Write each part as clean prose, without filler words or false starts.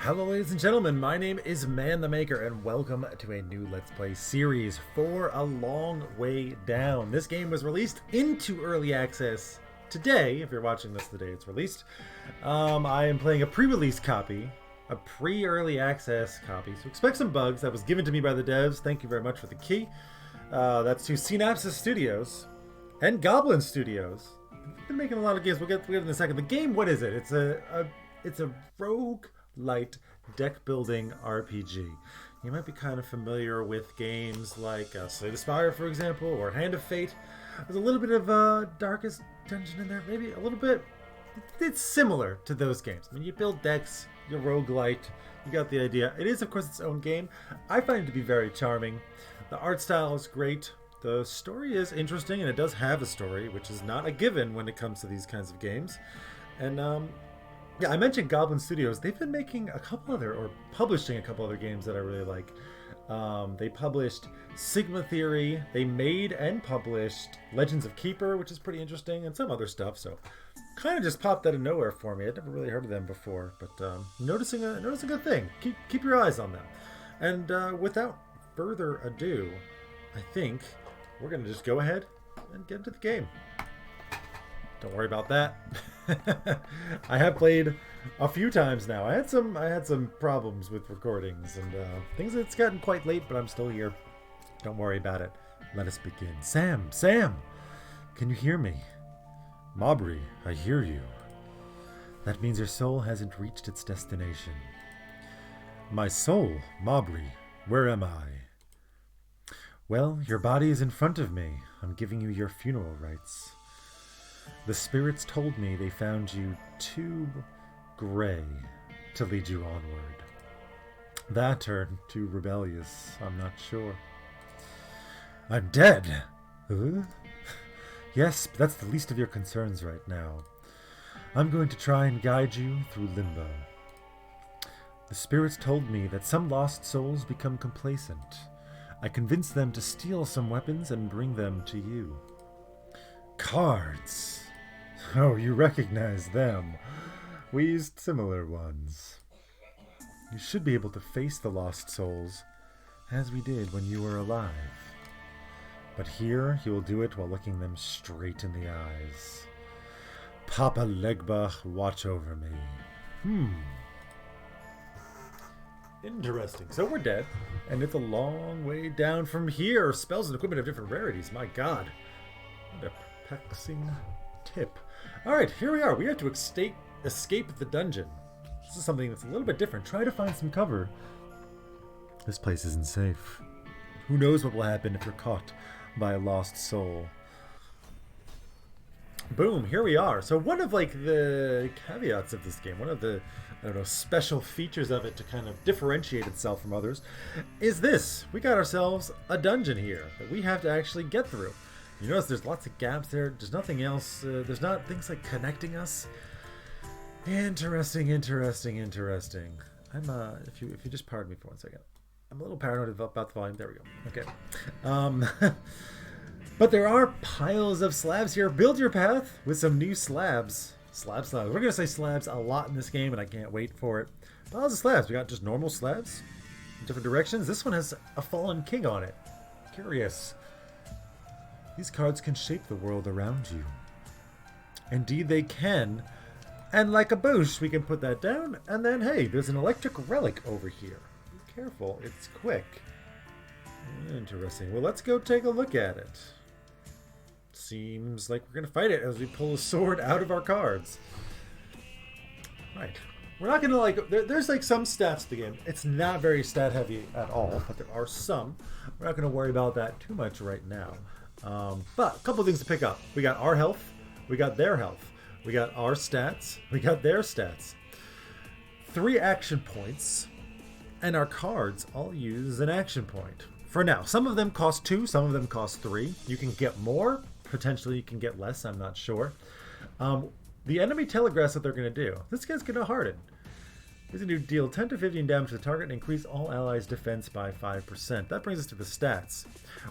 Hello ladies and gentlemen, my name is Man the Maker and welcome to a new Let's Play series for A Long Way Down. This game was released into early access today, if you're watching this the day it's released. I am playing a pre-release copy, a pre-early access copy, so expect some bugs. That was given to me by the devs. Thank you very much for the key. That's to Seenapsis Studios and Goblinz Studios. They've been making a lot of games. We'll get to it in a second. The game, what is it? It's a roguelite deck building RPG. You might be kind of familiar with games like Spire, for example, or Hand of Fate. There's a little bit of Darkest Dungeon in there, maybe a little bit. It's similar to those games. I mean, you build decks, you roguelite, you got the idea. It is, of course, its own game. I find it to be very charming. The art style is great. The story is interesting, and it does have a story, which is not a given when it comes to these kinds of games. And yeah, I mentioned Goblinz Studios. They've been making a couple other, or publishing a couple other games that I really like. They published Sigma Theory. They made and published Legends of Keeper, which is pretty interesting, and some other stuff. So, kind of just popped out of nowhere for me. I'd never really heard of them before, but noticing a good thing. Keep your eyes on them. And without further ado, I think we're gonna just go ahead and get into the game. Don't worry about that. I have played a few times now. I had some problems with recordings and things. It's gotten quite late, but I'm still here. Don't worry about it. Let us begin. Sam, can you hear me? Maubrey, I hear you. That means your soul hasn't reached its destination. My soul, Maubrey, where am I? Well, your body is in front of me. I'm giving you your funeral rites. The spirits told me they found you too gray to lead you onward. That or too rebellious, I'm not sure. I'm dead! Huh? Yes, but that's the least of your concerns right now. I'm going to try and guide you through Limbo. The spirits told me that some lost souls become complacent. I convinced them to steal some weapons and bring them to you. Cards! Oh, you recognize them. We used similar ones. You should be able to face the lost souls, as we did when you were alive. But here, you will do it while looking them straight in the eyes. Papa Legba, watch over me. Interesting. So we're dead, and it's a long way down from here. Spells and equipment of different rarities. My god. What a perplexing tip. Alright, here we are. We have to escape the dungeon. This is something that's a little bit different. Try to find some cover. This place isn't safe. Who knows what will happen if you're caught by a lost soul. Boom, here we are. So one of the caveats of this game, one of the special features of it to kind of differentiate itself from others is this. We got ourselves a dungeon here that we have to actually get through. You notice there's lots of gaps there. There's nothing else. There's not things like connecting us. Interesting. I'm if you just pardon me for 1 second. I'm a little paranoid about the volume. There we go. Okay. But there are piles of slabs here. Build your path with some new slabs. Slabs. We're going to say slabs a lot in this game, and I can't wait for it. Piles of slabs. We got just normal slabs in different directions. This one has a fallen king on it. Curious. These cards can shape the world around you. Indeed they can. And like a boosh, we can put that down, and then, hey, there's an electric relic over here. Be careful, it's quick. Interesting. Well, let's go take a look at it. Seems like we're going to fight it as we pull a sword out of our cards. Right. We're not going to, there's some stats to the game. It's not very stat heavy at all, but there are some. We're not going to worry about that too much right now. But a couple of things to pick up. We got our health, we got their health, we got our stats, we got their stats. 3 action points, and our cards all use an action point. For now, some of them cost 2, some of them cost 3. You can get more, potentially you can get less, I'm not sure. The enemy telegraphs what they're going to do. This guy's going to harden. He's going to deal 10 to 15 damage to the target and increase all allies' defense by 5%. That brings us to the stats.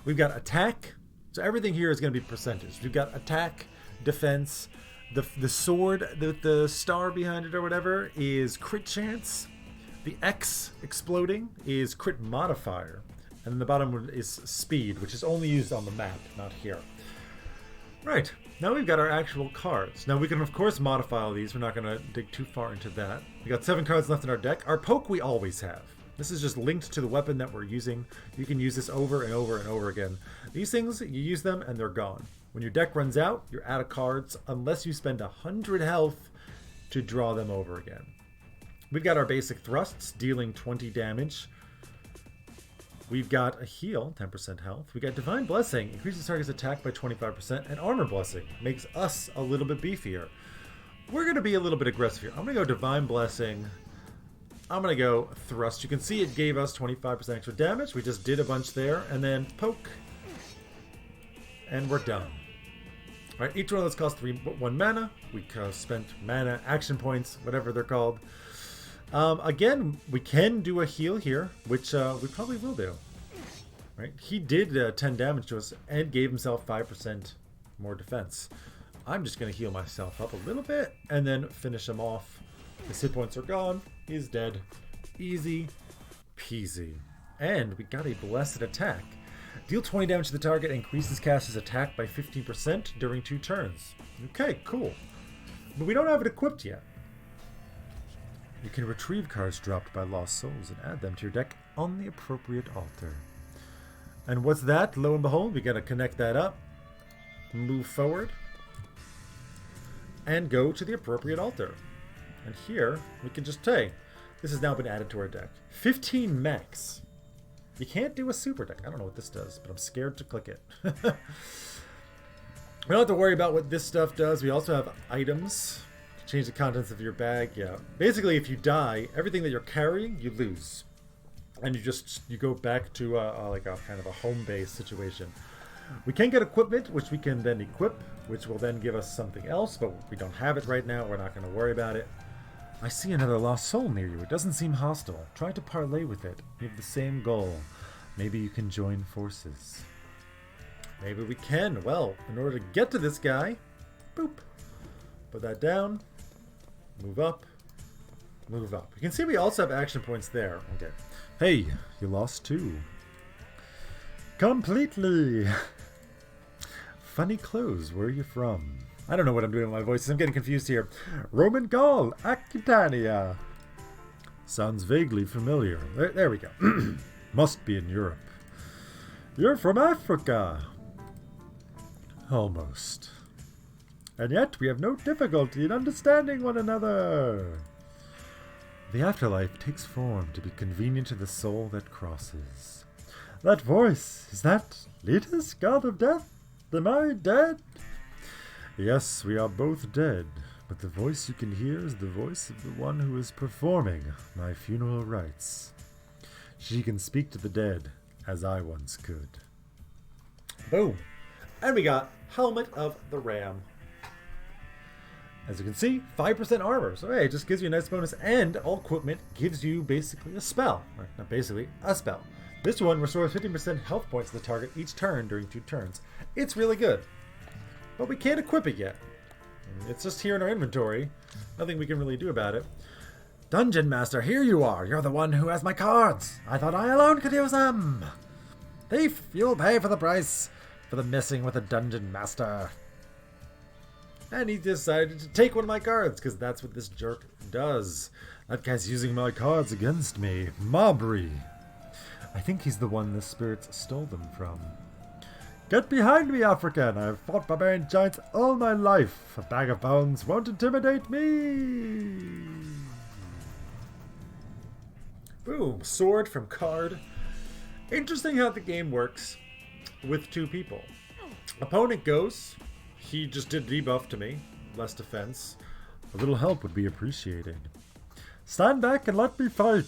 We've got attack. So everything here is going to be percentage. We've got attack, defense, the sword, the star behind it or whatever is crit chance, The X exploding is crit modifier. And then the bottom one is speed, which is only used on the map, not here. Right, now we've got our actual cards. Now we can of course modify all these. We're not going to dig too far into that. We got 7 cards left in our deck. Our poke we always have. This is just linked to the weapon that we're using. You can use this over and over and over again. These things, you use them and they're gone. When your deck runs out, you're out of cards unless you spend 100 health to draw them over again. We've got our basic thrusts, dealing 20 damage. We've got a heal, 10% health. We got Divine Blessing, increases target's attack by 25%, and Armor Blessing makes us a little bit beefier. We're going to be a little bit aggressive here. I'm going to go Divine Blessing. I'm going to go Thrust. You can see it gave us 25% extra damage. We just did a bunch there, and then Poke. And we're done. All right, each one of those costs 1 mana. We spent mana, action points, whatever they're called. Again, we can do a heal here, which we probably will do. Right? He did 10 damage to us and gave himself 5% more defense. I'm just going to heal myself up a little bit and then finish him off. His hit points are gone. He's dead. Easy peasy. And we got a blessed attack. Deal 20 damage to the target and increases caster's attack by 15% during 2 turns. Okay, cool. But we don't have it equipped yet. You can retrieve cards dropped by lost souls and add them to your deck on the appropriate altar. And what's that? Lo and behold, we gotta connect that up, move forward, and go to the appropriate altar. And here, we can just say, this has now been added to our deck. 15 max. You can't do a super deck. I don't know what this does, but I'm scared to click it. We don't have to worry about what this stuff does. We also have items. Change the contents of your bag. Yeah. Basically, if you die, everything that you're carrying, you lose. And you go back to like a kind of a home base situation. We can get equipment, which we can then equip, which will then give us something else, but we don't have it right now. We're not going to worry about it. I see another lost soul near you. It doesn't seem hostile. Try to parlay with it. We have the same goal. Maybe you can join forces. Maybe we can. Well, in order to get to this guy, boop. Put that down. Move up. Move up. You can see we also have action points there. Okay. Hey, you lost too. Completely. Funny clothes. Where are you from? I don't know what I'm doing with my voices. I'm getting confused here. Roman Gaul, Aquitania. Sounds vaguely familiar. There we go. Must be in Europe. You're from Africa. Almost. And yet we have no difficulty in understanding one another. The afterlife takes form to be convenient to the soul that crosses. That voice, is that Letus, god of death? Am I dead? Yes, we are both dead, but the voice you can hear is the voice of the one who is performing my funeral rites. She can speak to the dead, as I once could. Boom. And we got Helmet of the Ram. As you can see, 5% armor. So hey, it just gives you a nice bonus, and all equipment gives you basically a spell. Or not basically, a spell. This one restores 15% health points to the target each turn during 2 turns. It's really good. But we can't equip it yet. It's just here in our inventory. Nothing we can really do about it. Dungeon Master, here you are. You're the one who has my cards. I thought I alone could use them. Thief, you'll pay for the price for the messing with the Dungeon Master. And he decided to take one of my cards, because that's what this jerk does. That guy's using my cards against me. Mobry. I think he's the one the spirits stole them from. Get behind me, African! I have fought barbarian giants all my life. A bag of bones won't intimidate me! Boom. Sword from card. Interesting how the game works with 2 people. Opponent goes. He just did debuff to me. Less defense. A little help would be appreciated. Stand back and let me fight!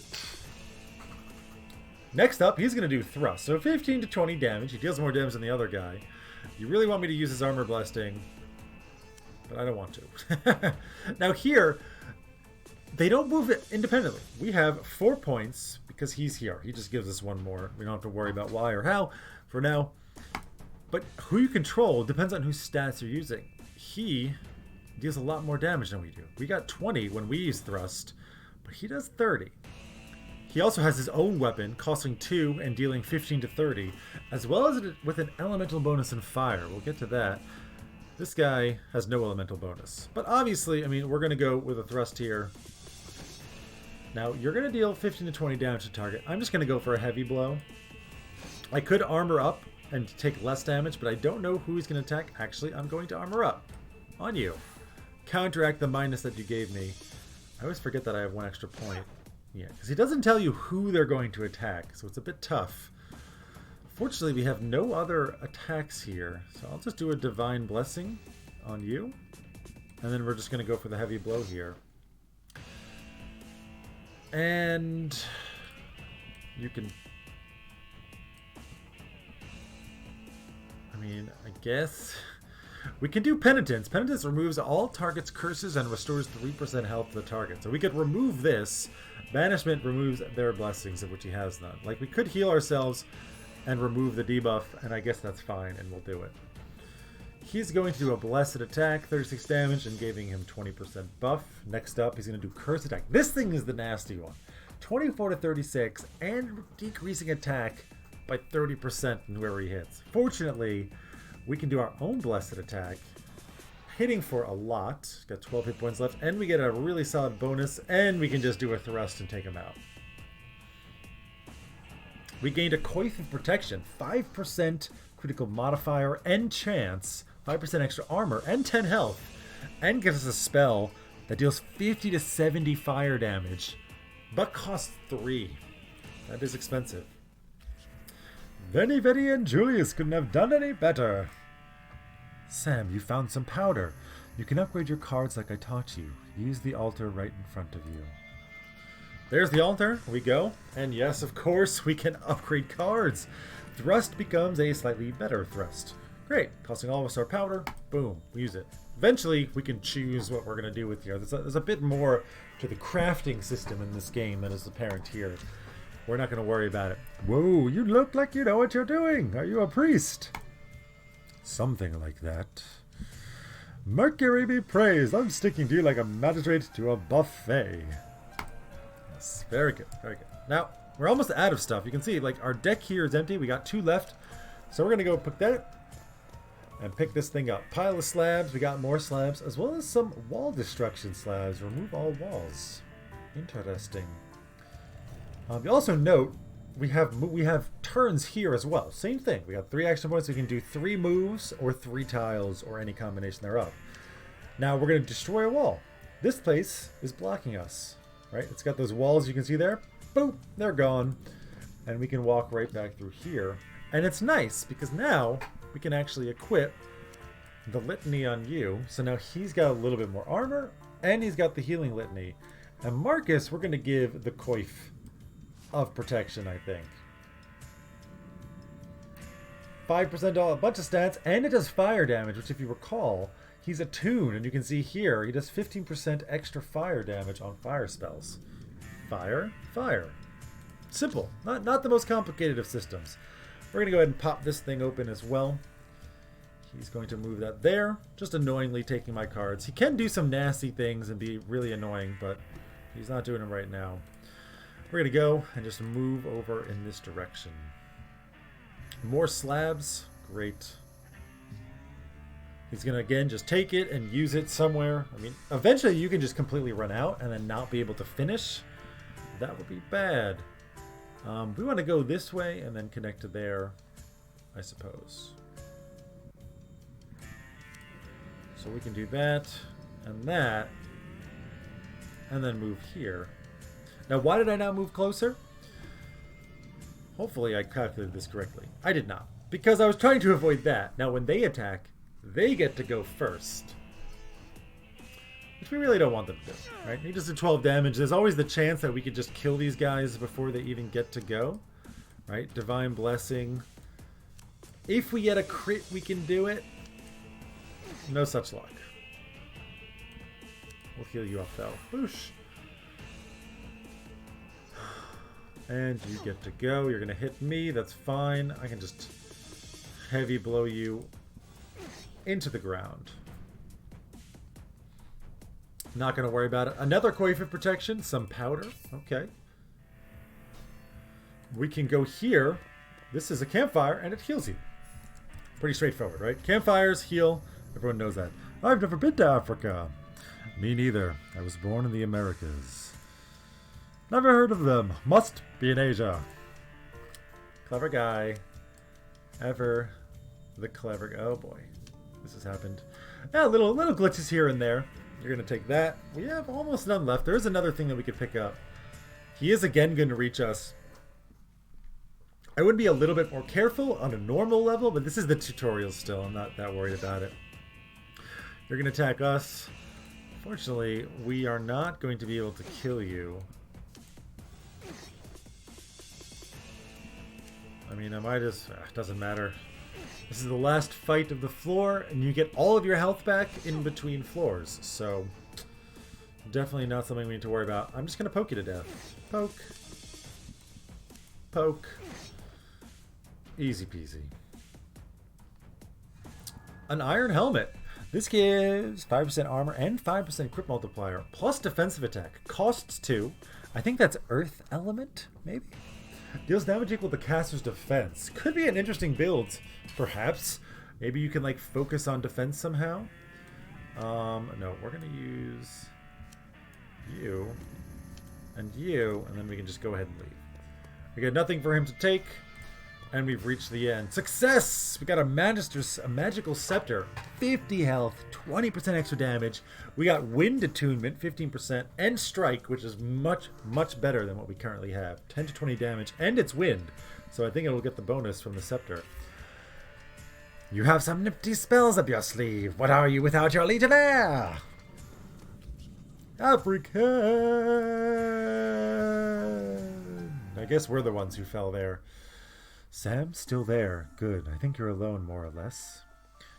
Next up, he's going to do Thrust. So 15 to 20 damage. He deals more damage than the other guy. You really want me to use his Armor Blasting, but I don't want to. Now here, they don't move it independently. We have 4 points because he's here. He just gives us 1 more. We don't have to worry about why or how for now. But who you control depends on whose stats you're using. He deals a lot more damage than we do. We got 20 when we use Thrust, but he does 30. He also has his own weapon, costing 2 and dealing 15 to 30, as well as with an elemental bonus in fire. We'll get to that. This guy has no elemental bonus. But obviously, I mean, we're going to go with a thrust here. Now, you're going to deal 15 to 20 damage to target. I'm just going to go for a heavy blow. I could armor up and take less damage, but I don't know who he's going to attack. Actually, I'm going to armor up on you. Counteract the minus that you gave me. I always forget that I have 1 extra point. Yeah, because he doesn't tell you who they're going to attack, so it's a bit tough. Fortunately, we have no other attacks here, so I'll just do a Divine Blessing on you. And then we're just going to go for the heavy blow here. And you can... I mean, I guess... We can do Penitence. Penitence removes all target's curses and restores 3% health to the target. So we could remove this. Banishment removes their blessings, of which he has none. Like, we could heal ourselves and remove the debuff, and I guess that's fine, and we'll do it. He's going to do a Blessed Attack, 36 damage, and giving him 20% buff. Next up, he's going to do Curse Attack. This thing is the nasty one. 24 to 36, and decreasing attack by 30% in whoever he hits. Fortunately, we can do our own Blessed Attack, hitting for a lot. Got 12 hit points left, and we get a really solid bonus, and we can just do a thrust and take him out. We gained a Coif of Protection, 5% critical modifier and chance, 5% extra armor, and 10 health, and gives us a spell that deals 50 to 70 fire damage, but costs 3. That is expensive. Veni, Veni, and Julius couldn't have done any better. Sam, you found some powder. You can upgrade your cards like I taught you. Use the altar right in front of you. There's the altar. We go. And yes, of course, we can upgrade cards. Thrust becomes a slightly better thrust. Great. Costing all of us our powder. Boom. We use it. Eventually, we can choose what we're going to do with here. There's a bit more to the crafting system in this game than is apparent here. We're not going to worry about it. Whoa, you look like you know what you're doing. Are you a priest? Something like that. Mercury be praised. I'm sticking to you like a magistrate to a buffet. Yes, very good, very good. Now, we're almost out of stuff. You can see, like, our deck here is empty. We got 2 left. So we're going to go pick that and pick this thing up. Pile of slabs. We got more slabs, as well as some wall destruction slabs. Remove all walls. Interesting. You also note we have turns here as well. Same thing. We got 3 action points. We can do 3 moves or 3 tiles or any combination thereof. Now we're going to destroy a wall. This place is blocking us, right? It's got those walls you can see there. Boom, they're gone. And we can walk right back through here. And it's nice because now we can actually equip the litany on you. So now he's got a little bit more armor and he's got the healing litany. And Marcus, we're going to give the coif of protection, I think. 5% all, a bunch of stats, and it does fire damage, which if you recall, he's attuned, and you can see here, he does 15% extra fire damage on fire spells. Fire, fire. Simple. Not the most complicated of systems. We're going to go ahead and pop this thing open as well. He's going to move that there, just annoyingly taking my cards. He can do some nasty things and be really annoying, but he's not doing them right now. We're going to go and just move over in this direction. More slabs. Great. He's going to, again, just take it and use it somewhere. I mean, eventually you can just completely run out and then not be able to finish. That would be bad. We want to go this way and then connect to there, I suppose. So we can do that, and then move here. Now, why did I not move closer? Hopefully I calculated this correctly. I did not, because I was trying to avoid that. Now, when they attack, they get to go first, which we really don't want them to do, right? He just did 12 damage. There's always the chance that we could just kill these guys before they even get to go, right? Divine Blessing. If we get a crit, we can do it. No such luck. We'll heal you up, though. Boosh. And you get to go. You're going to hit me. That's fine. I can just heavy blow you into the ground. Not going to worry about it. Another coif of protection. Some powder. Okay. we can go here. This is a campfire, and it heals you. Pretty straightforward, right? Campfires heal. Everyone knows that. I've never been to Africa. Me neither. I was born in the Americas. Never heard of them. Must be in Asia. Clever guy. Ever the clever... Oh, boy. This has happened. Yeah, little glitches here and there. You're going to take that. We have almost none left. There is another thing that we could pick up. He is again going to reach us. I would be a little bit more careful on a normal level, but this is the tutorial still. I'm not that worried about it. You're going to attack us. Fortunately, we are not going to be able to kill you. I mean, I might just... doesn't matter. This is the last fight of the floor, and you get all of your health back in between floors. So, definitely not something we need to worry about. I'm just going to poke you to death. Poke. Poke. Easy peasy. An iron helmet. This gives 5% armor and 5% crit multiplier, plus defensive attack. Costs 2. I think that's earth element, maybe? Deals damage equal to caster's defense. Could be an interesting build, perhaps. Maybe you can, like, focus on defense somehow. No, we're going to use you and you, and then we can just go ahead and leave. We got nothing for him to take. And we've reached the end. Success! We got a magical scepter. 50 health, 20% extra damage. We got wind attunement, 15%, and strike, which is much, much better than what we currently have. 10 to 20 damage, and it's wind. So I think it'll get the bonus from the scepter. You have some nifty spells up your sleeve. What are you without your legionnaire? African! I guess we're the ones who fell there. Sam, still there. Good. I think you're alone, more or less.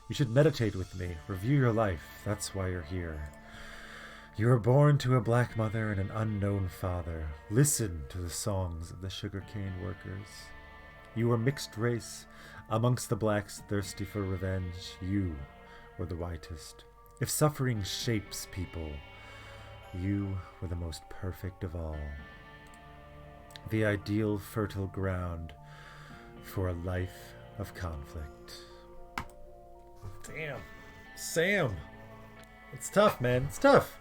You should meditate with me. Review your life. That's why you're here. You were born to a black mother and an unknown father. Listen to the songs of the sugarcane workers. You were mixed race. Amongst the blacks thirsty for revenge, you were the whitest. If suffering shapes people, you were the most perfect of all. The ideal fertile ground for a life of conflict. Damn. Sam. It's tough, man. It's tough.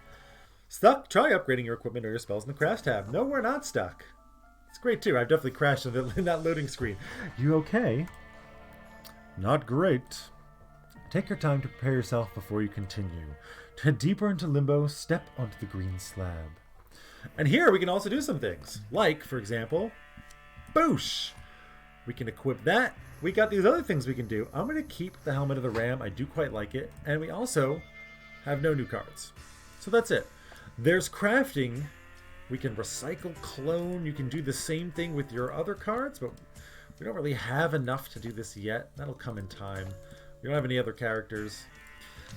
Stuck? Try upgrading your equipment or your spells in the crash tab. No, we're not stuck. It's great, too. I've definitely crashed in that loading screen. You okay? Not great. Take your time to prepare yourself before you continue. To head deeper into Limbo, step onto the green slab. And here we can also do some things. Like, for example, boosh! We can equip that. We got these other things we can do. I'm going to keep the Helmet of the Ram. I do quite like it. And we also have no new cards. So that's it. There's crafting. We can recycle, clone. You can do the same thing with your other cards, but we don't really have enough to do this yet. That'll come in time. We don't have any other characters.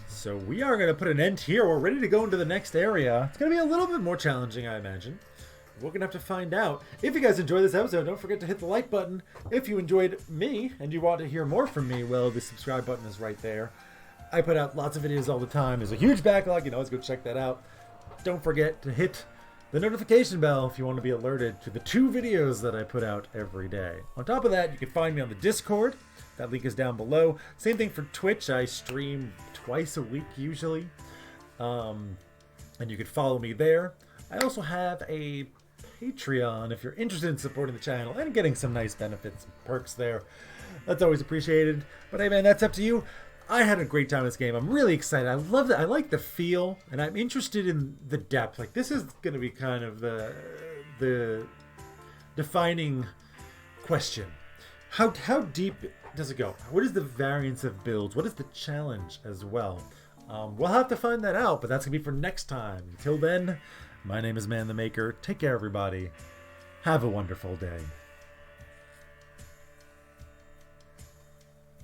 So we are going to put an end here. We're ready to go into the next area. It's going to be a little bit more challenging, I imagine. We're going to have to find out. If you guys enjoyed this episode, don't forget to hit the like button. If you enjoyed me and you want to hear more from me, well, the subscribe button is right there. I put out lots of videos all the time. There's a huge backlog. You can always go check that out. Don't forget to hit the notification bell if you want to be alerted to the 2 videos that I put out every day. On top of that, you can find me on the Discord. That link is down below. Same thing for Twitch. I stream twice a week usually. And you can follow me there. I also have a Patreon if you're interested in supporting the channel and getting some nice benefits and perks there. That's always appreciated. But hey man, that's up to you. I had a great time in this game. I'm really excited. I love it. I like the feel, and I'm interested in the depth. Like, this is going to be kind of the defining question. How deep does it go? What is the variance of builds? What is the challenge as well? We'll have to find that out, but that's going to be for next time. Until then, my name is Man the Maker. Take care, everybody. Have a wonderful day.